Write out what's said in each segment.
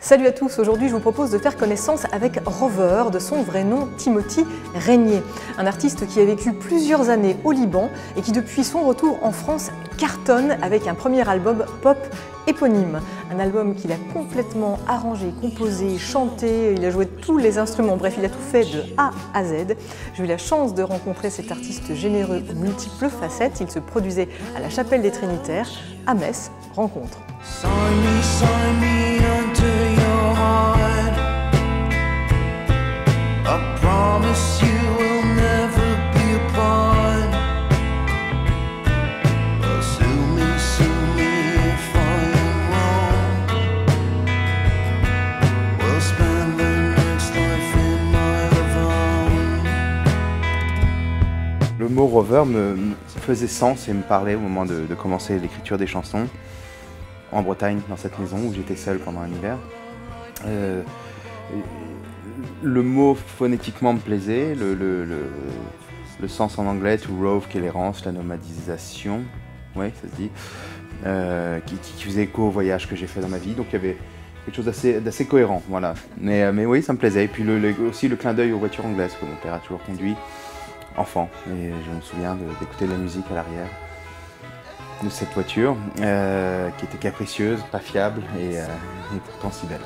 Salut à tous, aujourd'hui je vous propose de faire connaissance avec Rover, de son vrai nom Timothy Régnier. Un artiste qui a vécu plusieurs années au Liban et qui depuis son retour en France cartonne avec un premier album pop éponyme. Un album qu'il a complètement arrangé, composé, chanté, il a joué tous les instruments, bref il a tout fait de A à Z. J'ai eu la chance de rencontrer cet artiste généreux aux multiples facettes. Il se produisait à la Chapelle des Trinitaires, à Metz. Rencontre. Le mot rover me faisait sens et me parlait au moment de commencer l'écriture des chansons en Bretagne, dans cette maison où j'étais seul pendant un hiver. Le mot phonétiquement me plaisait, le sens en anglais, to rove, qui est l'errance, la nomadisation, ouais, ça se dit, qui faisait écho au voyage que j'ai fait dans ma vie. Donc il y avait quelque chose d'assez cohérent, voilà. Mais oui, ça me plaisait. Et puis aussi le clin d'œil aux voitures anglaises que mon père a toujours conduit, enfant. Et je me souviens d'écouter de la musique à l'arrière de cette voiture, qui était capricieuse, pas fiable et pourtant si belle.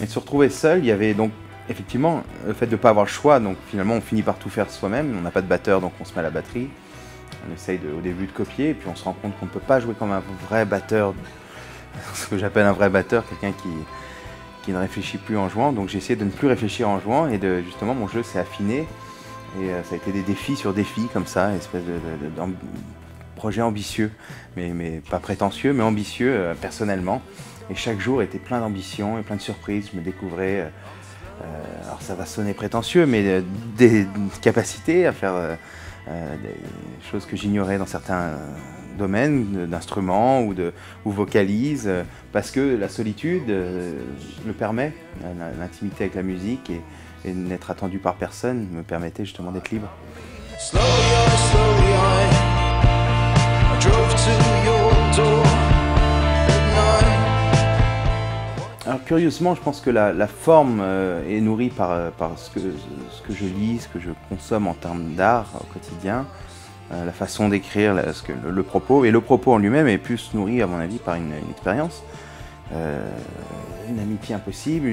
Et se retrouver seul, il y avait donc effectivement le fait de ne pas avoir le choix, donc finalement on finit par tout faire soi-même, on n'a pas de batteur donc on se met à la batterie. On essaye au début de copier et puis on se rend compte qu'on ne peut pas jouer comme un vrai batteur, ce que j'appelle un vrai batteur, quelqu'un qui ne réfléchit plus en jouant. Donc j'ai essayé de ne plus réfléchir en jouant et justement mon jeu s'est affiné et ça a été des défis sur défis comme ça, une espèce de projet ambitieux, mais pas prétentieux, mais ambitieux personnellement. Et chaque jour était plein d'ambition et plein de surprises, je me découvrais, alors ça va sonner prétentieux, mais des capacités à faire des choses que j'ignorais dans certains domaines, d'instruments ou vocalises, parce que la solitude le permet, l'intimité avec la musique et n'être attendu par personne me permettait justement d'être libre. Alors curieusement, je pense que la forme est nourrie par ce que je lis, ce que je consomme en termes d'art au quotidien, la façon d'écrire, le propos. Et le propos en lui-même est plus nourri, à mon avis, par une expérience, une amitié impossible,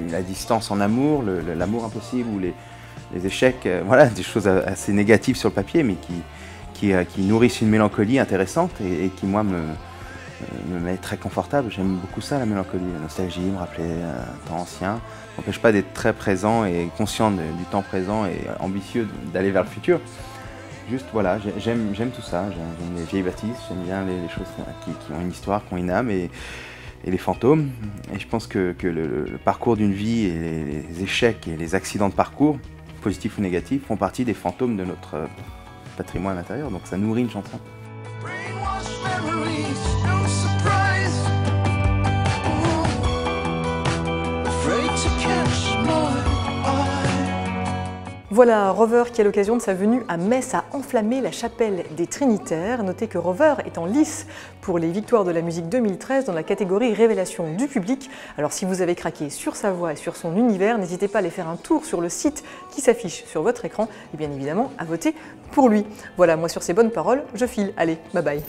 la distance en amour, l'amour impossible ou les échecs, voilà, des choses assez négatives sur le papier, mais qui nourrissent une mélancolie intéressante et qui, moi, me met très confortable. J'aime beaucoup ça, la mélancolie, la nostalgie, me rappeler un temps ancien. Ça n'empêche pas d'être très présent et conscient du temps présent et ambitieux d'aller vers le futur. Juste voilà, j'aime tout ça, j'aime les vieilles bâtisses, j'aime bien les choses qui ont une histoire, qui ont une âme et les fantômes. Et je pense que le parcours d'une vie et les échecs et les accidents de parcours, positifs ou négatifs, font partie des fantômes de notre patrimoine intérieur, donc ça nourrit une chanson. Voilà Rover qui, à l'occasion de sa venue à Metz, a enflammé la Chapelle des Trinitaires. Notez que Rover est en lice pour les Victoires de la musique 2013 dans la catégorie Révélation du public. Alors si vous avez craqué sur sa voix et sur son univers, n'hésitez pas à aller faire un tour sur le site qui s'affiche sur votre écran et bien évidemment à voter pour lui. Voilà, moi sur ces bonnes paroles, je file. Allez, bye bye.